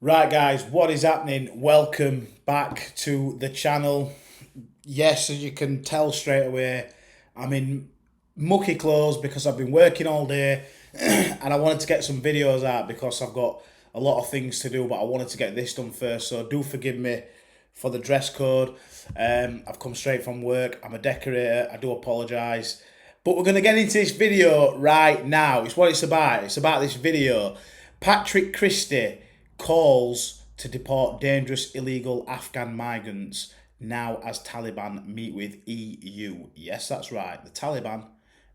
Right guys, what is happening? Welcome back to the channel. Yes, as you can tell straight away, I'm in mucky clothes because I've been working all day and I wanted to get some videos out because I've got a lot of things to do, but I wanted to get this done first, so do forgive me for the dress code. I've come straight from work, I'm a decorator, I do apologise. But we're going to get into this video right now. It's what it's about. It's about this video. Patrick Christie calls to deport dangerous illegal Afghan migrants now as Taliban meet with EU. Yes, that's right. The Taliban,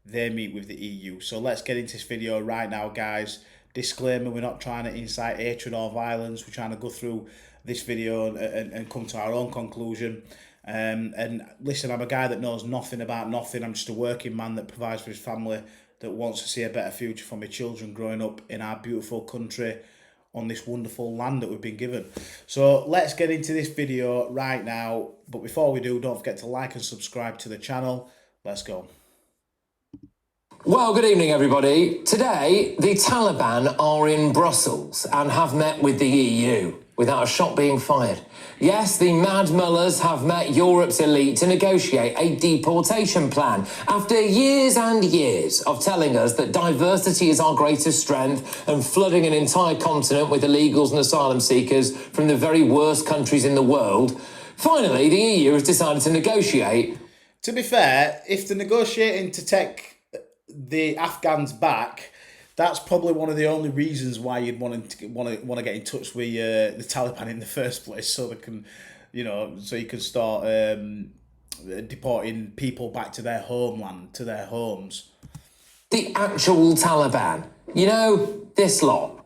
they meet with the EU. So let's get into this video right now, guys. Disclaimer, we're not trying to incite hatred or violence. We're trying to go through this video and come to our own conclusion. And listen, I'm a guy that knows nothing about nothing. I'm just a working man that provides for his family, that wants to see a better future for my children growing up in our beautiful country on this wonderful land that we've been given. So let's get into this video right now. But before we do, don't forget to like and subscribe to the channel. Let's go. Well, good evening, everybody. Today, the Taliban are in Brussels and have met with the EU without a shot being fired. Yes, the Mad Mullers have met Europe's elite to negotiate a deportation plan after years and years of telling us that diversity is our greatest strength and flooding an entire continent with illegals and asylum seekers from the very worst countries in the world. Finally, the EU has decided to negotiate. To be fair, if they're negotiating to take the Afghans back, that's probably one of the only reasons why you'd want to get in touch with the Taliban in the first place, so they can, so you can start deporting people back to their homeland, to their homes. The actual Taliban, this lot.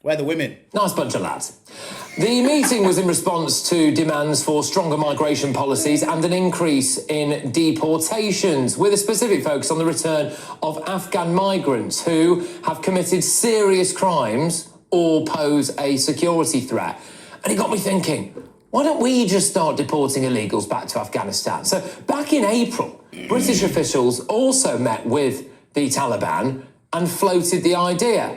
Where are the women? Nice bunch of lads. The meeting was in response to demands for stronger migration policies and an increase in deportations, with a specific focus on the return of Afghan migrants who have committed serious crimes or pose a security threat. And it got me thinking, why don't we just start deporting illegals back to Afghanistan? So back in April, British officials also met with the Taliban and floated the idea.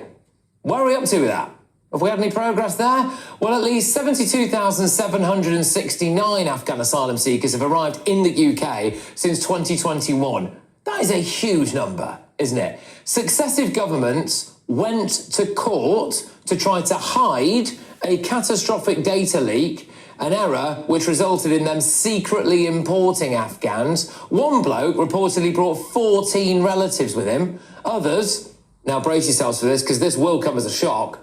Where are we up to with that? Have we had any progress there? Well, at least 72,769 Afghan asylum seekers have arrived in the UK since 2021. That is a huge number, isn't it? Successive governments went to court to try to hide a catastrophic data leak, an error which resulted in them secretly importing Afghans. One bloke reportedly brought 14 relatives with him. Others, now brace yourselves for this because this will come as a shock,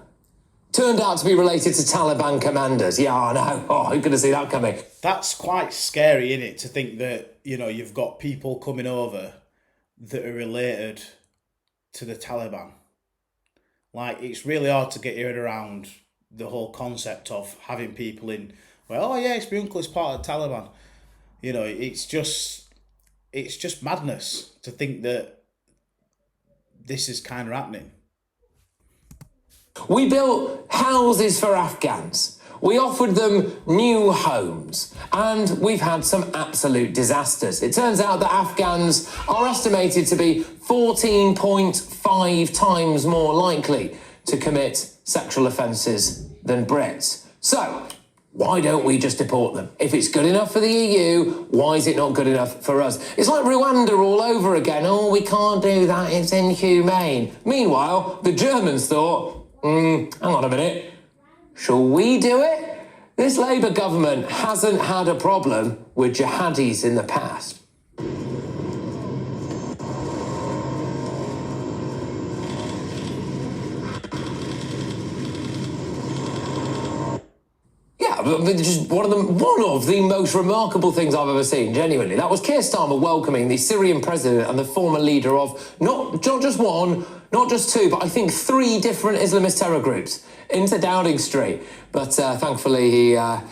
turned out to be related to Taliban commanders. Yeah, I know. Oh, who could have seen that coming? That's quite scary, isn't it, to think that, you've got people coming over that are related to the Taliban. Like, it's really hard to get your head around the whole concept of having people in, well, oh yeah, it's my uncle, it's part of the Taliban. It's just madness to think that this is kind of happening. We built houses for Afghans. We offered them new homes, and we've had some absolute disasters. It turns out that Afghans are estimated to be 14.5 times more likely to commit sexual offences than Brits. So, why don't we just deport them? If it's good enough for the EU, why is it not good enough for us? It's like Rwanda all over again. Oh, we can't do that, it's inhumane. Meanwhile, the Germans thought, hang on a minute, shall we do it? This Labour government hasn't had a problem with jihadis in the past. Yeah, just one of the most remarkable things I've ever seen, genuinely. That was Keir Starmer welcoming the Syrian president and the former leader of not just one, not just two, but I think 3 different Islamist terror groups into Downing Street. But thankfully, he, of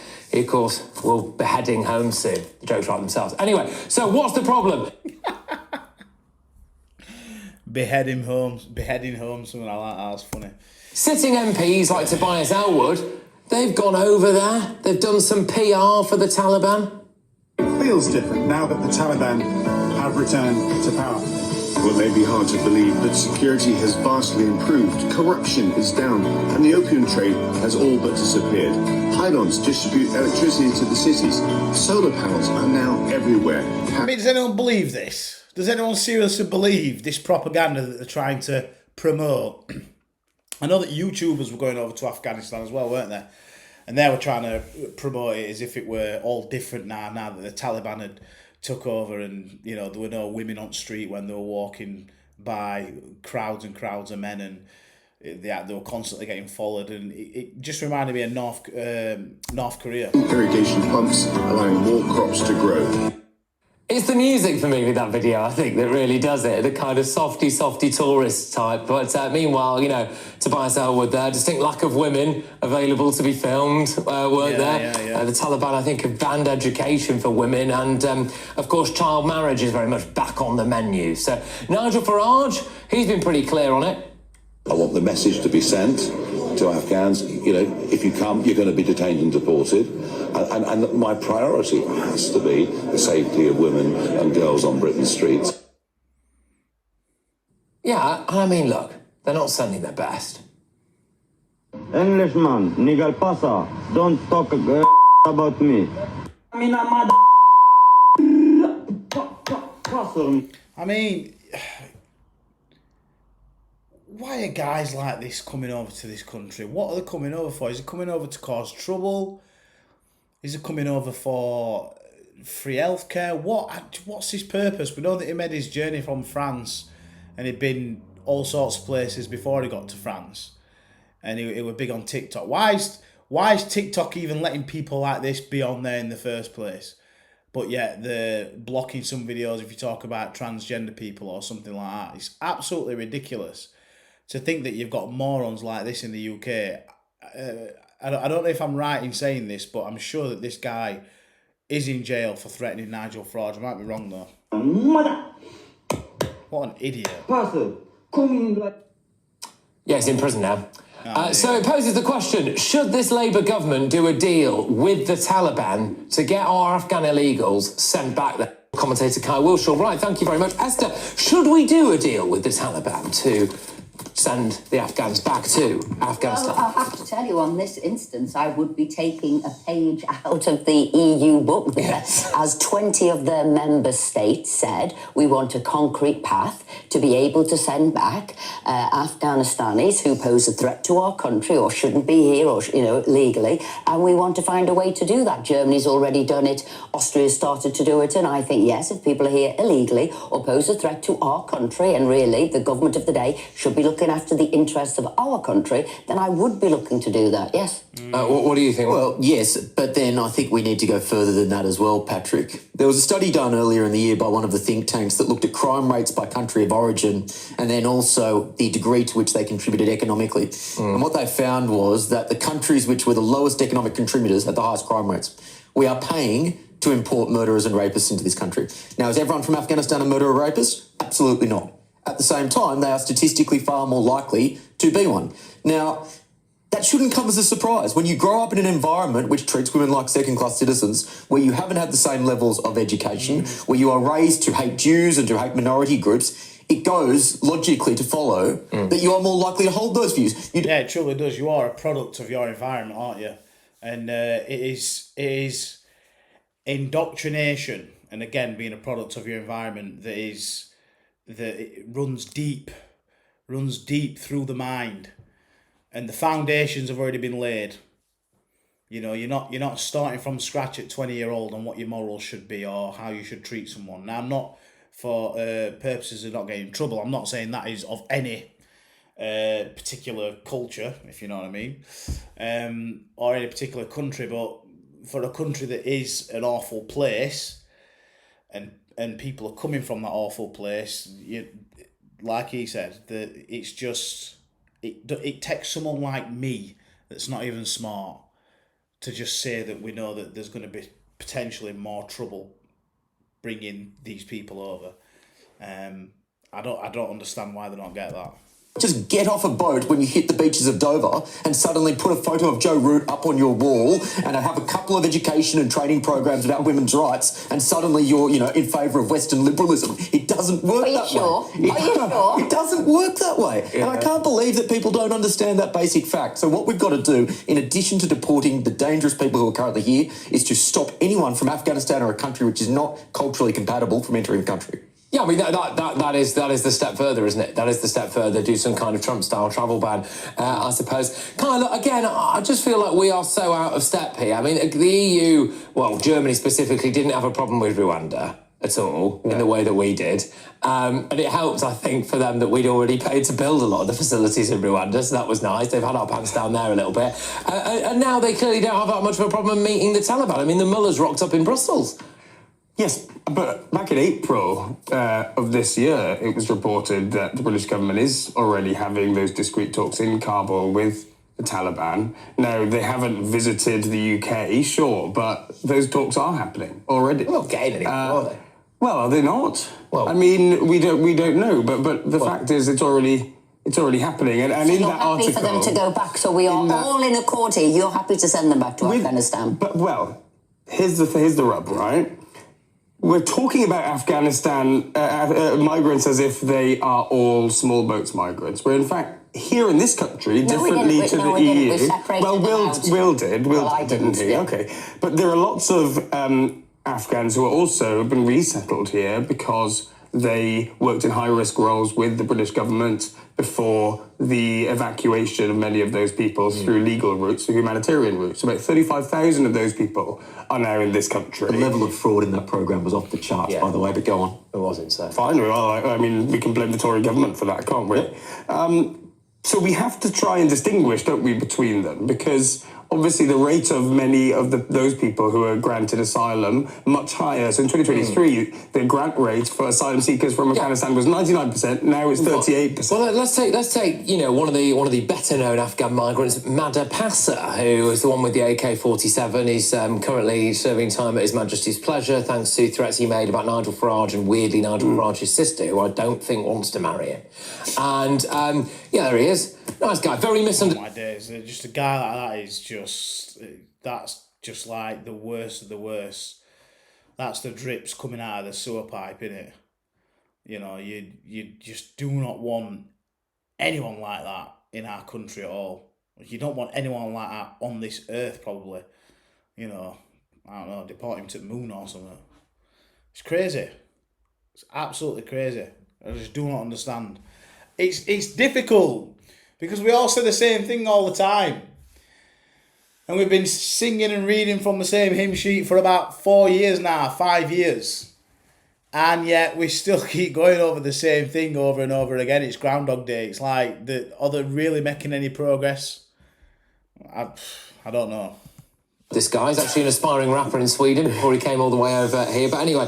course, will be heading home soon. The jokes write themselves. Anyway, so what's the problem? Beheading home, something like that. That's funny. Sitting MPs like Tobias Ellwood, they've gone over there. They've done some PR for the Taliban. feels different now that the Taliban have returned to power. Well, it may be hard to believe, but security has vastly improved, corruption is down, and the opium trade has all but disappeared. Pylons distribute electricity to the cities. Solar panels are now everywhere. I mean, does anyone believe this? Does anyone seriously believe this propaganda that they're trying to promote? I know that YouTubers were going over to Afghanistan as well, weren't they? And they were trying to promote it as if it were all different now that the Taliban had took over, and you know there were no women on the street when they were walking by, crowds and crowds of men, and they were constantly getting followed, and it just reminded me of North Korea. Irrigation pumps allowing more crops to grow. It's the music for me with that video, I think, that really does it. The kind of softy tourist type. But meanwhile, you know, Tobias Elwood there, distinct lack of women available to be filmed, weren't there? Yeah. The Taliban, I think, have banned education for women. And, of course, child marriage is very much back on the menu. So Nigel Farage, he's been pretty clear on it. I want the message to be sent to Afghans, you know, if you come, you're going to be detained and deported. And my priority has to be the safety of women and girls on Britain's streets. Yeah, I mean, look, they're not sending their best. Englishman, nigga pasa, don't talk about me. I mean, why are guys like this coming over to this country? What are they coming over for? Is it coming over to cause trouble? Is it coming over for free healthcare? What's his purpose? We know that he made his journey from France and he'd been all sorts of places before he got to France. And he was big on TikTok. Why is TikTok even letting people like this be on there in the first place? But yet they're blocking some videos if you talk about transgender people or something like that. It's absolutely ridiculous to think that you've got morons like this in the UK. I don't know if I'm right in saying this, but I'm sure that this guy is in jail for threatening Nigel Farage. I might be wrong though. What an idiot. Yeah, he's in prison now. So it poses the question, should this Labour government do a deal with the Taliban to get our Afghan illegals sent back there? Commentator Kai Wilshaw, right, thank you very much. Esther, should we do a deal with the Taliban to send the Afghans back to Afghanistan? Well, I'll have to tell you, on this instance, I would be taking a page out of the EU book there, as 20 of their member states said, we want a concrete path to be able to send back Afghanistanis who pose a threat to our country or shouldn't be here or, you know, legally, and we want to find a way to do that. Germany's already done it, Austria's started to do it, and I think, yes, if people are here illegally or pose a threat to our country, and really the government of the day should be looking after the interests of our country, then I would be looking to do that, yes. What do you think? Well, yes, but then I think we need to go further than that as well, Patrick. There was a study done earlier in the year by one of the think tanks that looked at crime rates by country of origin and then also the degree to which they contributed economically. And what they found was that the countries which were the lowest economic contributors had the highest crime rates. We are paying to import murderers and rapists into this country. Now, is everyone from Afghanistan a murderer or rapist? Absolutely not. At the same time, they are statistically far more likely to be one. Now, that shouldn't come as a surprise. When you grow up in an environment which treats women like second-class citizens, where you haven't had the same levels of education, where you are raised to hate Jews and to hate minority groups, it goes logically to follow that you are more likely to hold those views. Yeah, it truly does. You are a product of your environment, aren't you? And it is indoctrination, and again, being a product of your environment that it runs deep through the mind, and the foundations have already been laid. You know, you're not starting from scratch at 20-year-old on what your morals should be or how you should treat someone. Now, I'm not, for purposes of not getting in trouble, I'm not saying that is of any particular culture, if you know what I mean, or any particular country, but for a country that is an awful place, and people are coming from that awful place, like he said, that it's just, it takes someone like me that's not even smart to just say that we know that there's going to be potentially more trouble bringing these people over. I don't understand why they don't get that. just get off a boat when you hit the beaches of Dover and suddenly put a photo of Joe Root up on your wall and have a couple of education and training programs about women's rights and suddenly you're, in favour of Western liberalism. It doesn't work that way. Are you sure? It doesn't work that way. Yeah. And I can't believe that people don't understand that basic fact. So what we've got to do, in addition to deporting the dangerous people who are currently here, is to stop anyone from Afghanistan or a country which is not culturally compatible from entering the country. Yeah, I mean, that is the step further, isn't it? That is the step further, do some kind of Trump-style travel ban, I suppose. Kind of, again, I just feel like we are so out of step here. I mean, the EU, well, Germany specifically, didn't have a problem with Rwanda at all in the way that we did. And it helped, I think, for them that we'd already paid to build a lot of the facilities in Rwanda, so that was nice. They've had our pants down there a little bit. And now they clearly don't have that much of a problem meeting the Taliban. I mean, the Mullahs rocked up in Brussels. Yes, but back in April of this year, it was reported that the British government is already having those discreet talks in Kabul with the Taliban. Now, they haven't visited the UK, sure, but those talks are happening already. They're not getting anywhere, are they? Well, are they not? Well, I mean, we don't know, but the fact is it's already happening. And So in you're that happy article, for them to go back, so we are all in accord here. You're happy to send them back to Afghanistan. But, well, here's the rub, right? We're talking about Afghanistan migrants as if they are all small boats migrants, where in fact here in this country, differently to the EU. Well, Will didn't he? Yeah. Okay, but there are lots of Afghans who are also been resettled here because they worked in high-risk roles with the British government before the evacuation of many of those people through legal routes, through humanitarian routes. About 35,000 of those people are now in this country. The level of fraud in that programme was off the charts, by the way, but go on. It was insane. Fine, well, I mean, we can blame the Tory government for that, can't we? So we have to try and distinguish, don't we, between them, because obviously the rate of many of those people who are granted asylum much higher. So in 2023, the grant rate for asylum seekers from Afghanistan was 99%. Now it's 38%. Well, let's take one of the better known Afghan migrants, Madha Passa, who is the one with the AK-47. He's currently serving time at His Majesty's pleasure, thanks to threats he made about Nigel Farage and weirdly Nigel Farage's sister, who I don't think wants to marry him. And there he is. Nice guy, very misunderstood. Oh my days, just a guy like that is that's just like the worst of the worst. That's the drips coming out of the sewer pipe, innit? You just do not want anyone like that in our country at all. You don't want anyone like that on this earth, probably. I don't know, deport him to the moon or something. It's crazy. It's absolutely crazy. I just do not understand. It's difficult because we all say the same thing all the time. And we've been singing and reading from the same hymn sheet for about 4 years now, 5 years. And yet we still keep going over the same thing over and over again. It's Groundhog Day. It's like, are they really making any progress? I don't know. This guy's actually an aspiring rapper in Sweden before he came all the way over here. But anyway,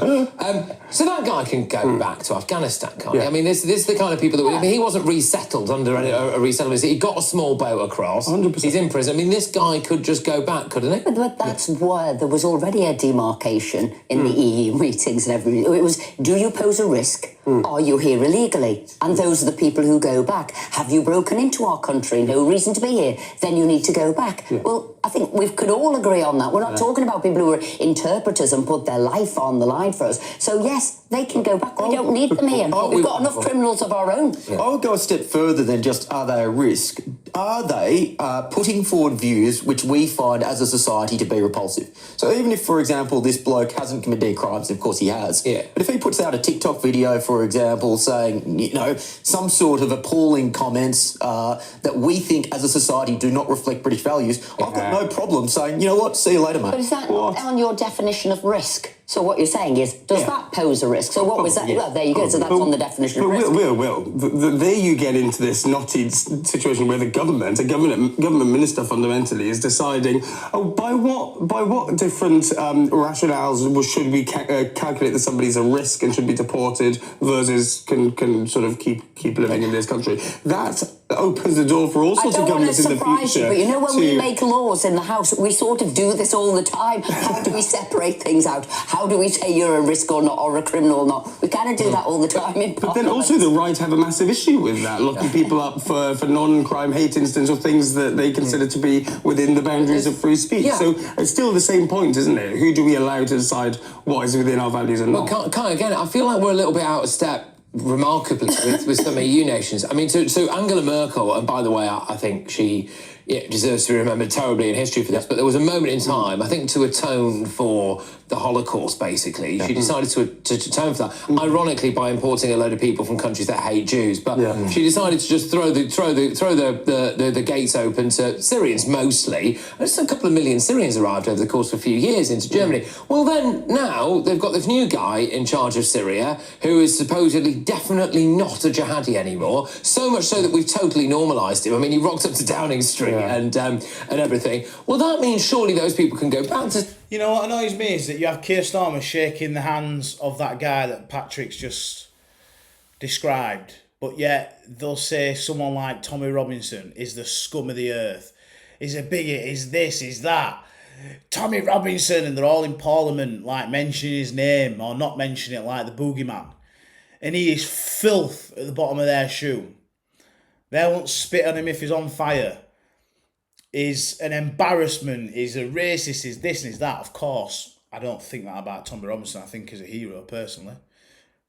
so that guy can go back to Afghanistan, can't he? I mean, this is the kind of people that... he wasn't resettled under a resettlement. He got a small boat across. 100%. He's in prison. I mean, this guy could just go back, couldn't he? But that's where there was already a demarcation in the EU meetings and everything. It was, do you pose a risk? Are you here illegally? And those are the people who go back. Have you broken into our country? No reason to be here. Then you need to go back. Yeah. Well, I think we could all agree on that. We're not talking about people who are interpreters and put their life on the line for us. So, yes, they can go back. We don't need them here. We've got enough criminals of our own. I would go a step further than just are they a risk. Are they putting forward views which we find as a society to be repulsive? So even if, for example, this bloke hasn't committed any crimes, of course he has, but if he puts out a TikTok video, for example, saying, some sort of appalling comments that we think as a society do not reflect British values, I've got no problem saying, you know what, see you later, mate. But is that not on your definition of risk? So what you're saying is, does that pose a risk? So what was that? Well, there you go. So that's on the definition of risk. Will. There you get into this knotty situation where a government minister fundamentally is deciding, by what different rationales should we calculate that somebody's a risk and should be deported versus can sort of keep living in this country. That that opens the door for all sorts of governments in the future. But you know, when we make laws in the House, we sort of do this all the time. How do we separate things out? How do we say you're a risk or not, or a criminal or not? We kind of do that all the time in But then also the right have a massive issue with that, locking people up for non-crime hate incidents or things that they consider to be within the boundaries of free speech. Yeah. So it's still the same point, isn't it? Who do we allow to decide what is within our values and not? Kai, again, I feel like we're a little bit out of step, remarkably, with some EU nations. I mean, so Angela Merkel, and by the way, I think she deserves to be remembered terribly in history for this, but there was a moment in time, I think, to atone for the Holocaust, basically. She decided to atone for that, ironically, by importing a load of people from countries that hate Jews. But she decided to just throw the gates open to Syrians, mostly. There's a couple of million Syrians arrived over the course of a few years into Germany. Well, then, now, they've got this new guy in charge of Syria, who is supposedly definitely not a jihadi anymore, so much so that we've totally normalised him. I mean, he rocked up to Downing Street and everything. Well, that means surely those people can go back to... You know what annoys me is that you have Keir Starmer shaking the hands of that guy that Patrick's just described, but yet they'll say someone like Tommy Robinson is the scum of the earth, is a bigot, is this, is that. Tommy Robinson, and they're all in Parliament, like, mentioning his name or not mentioning it, like the boogeyman. And he is filth at the bottom of their shoe. They won't spit on him if he's on fire. Is an embarrassment, is a racist, is this and is that. Of course, I don't think that about Tommy Robinson. I think he's a hero, personally.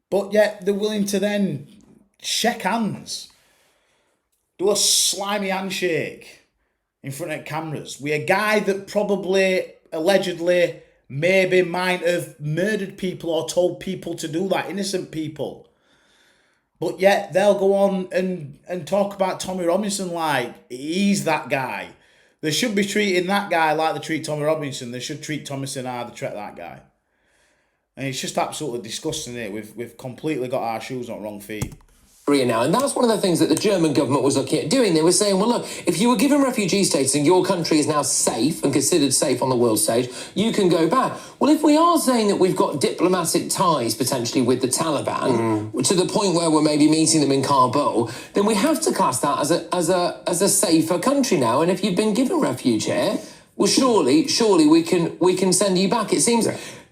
But yet, they're willing to then shake hands, do a slimy handshake in front of cameras with a guy that probably, allegedly, maybe might have murdered people or told people to do that, innocent people. But yet, they'll go on and talk about Tommy Robinson like he's that guy. They should be treating that guy like they treat Tommy Robinson. They should treat Thomason how they treat that guy. And it's just absolutely disgusting, it. We've completely got our shoes on wrong feet. Now, and that's one of the things that the German government was looking at doing. They were saying, well, look, if you were given refugee status and your country is now safe and considered safe on the world stage, you can go back. Well, if we are saying that we've got diplomatic ties potentially with the Taliban to the point where we're maybe meeting them in Kabul, then we have to class that as a safer country now. And if you've been given refuge here, well, surely we can send you back.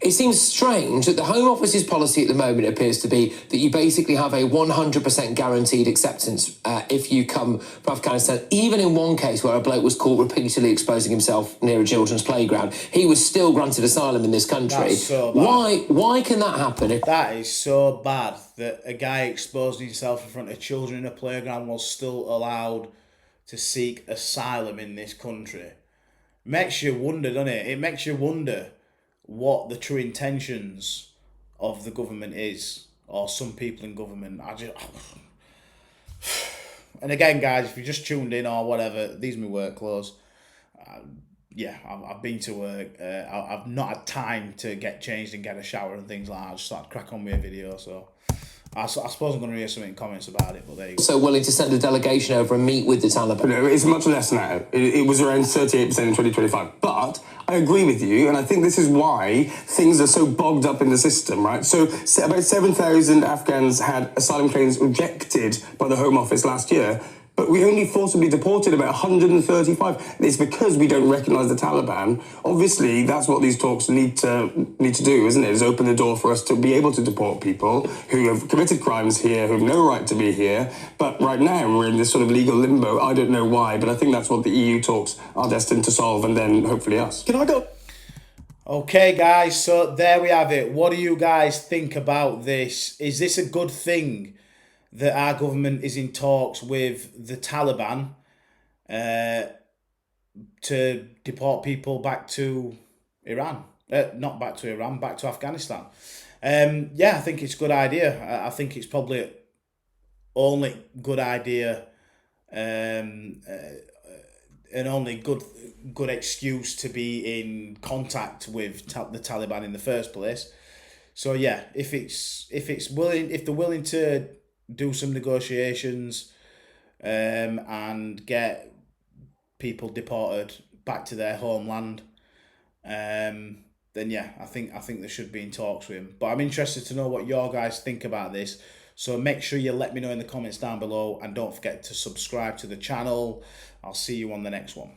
It seems strange that the Home Office's policy at the moment appears to be that you basically have a 100% guaranteed acceptance if you come from Afghanistan. Even in one case where a bloke was caught repeatedly exposing himself near a children's playground, he was still granted asylum in this country. That's so bad. Why can that happen? That is so bad that a guy exposing himself in front of children in a playground was still allowed to seek asylum in this country. Makes you wonder, doesn't it? It makes you wonder what the true intentions of the government is, or some people in government. And again, guys, if you just tuned in or whatever, these are my work clothes. I've been to work. I've not had time to get changed and get a shower and things like that. I just started crack on with a video, so I suppose I'm going to hear some comments about it, but there you go. So willing to send a delegation over and meet with the Taliban? No, it's much less now. It was around 38% in 2025. But I agree with you, and I think this is why things are so bogged up in the system, right? So about 7,000 Afghans had asylum claims rejected by the Home Office last year, but we only forcibly deported about 135. It's because we don't recognise the Taliban. Obviously, that's what these talks need to do, isn't it? Is open the door for us to be able to deport people who have committed crimes here, who have no right to be here. But right now, we're in this sort of legal limbo. I don't know why, but I think that's what the EU talks are destined to solve, and then hopefully us. Can I go? Okay, guys, so there we have it. What do you guys think about this? Is this a good thing that our government is in talks with the Taliban to deport people back to Iran? Not back to Iran, back to Afghanistan. I think it's a good idea. I think it's probably only good idea and only good excuse to be in contact with the Taliban in the first place. So yeah, if they're willing to do some negotiations and get people deported back to their homeland, then yeah, I think they should be in talks with him. But I'm interested to know what your guys think about this. So make sure you let me know in the comments down below, and don't forget to subscribe to the channel. I'll see you on the next one.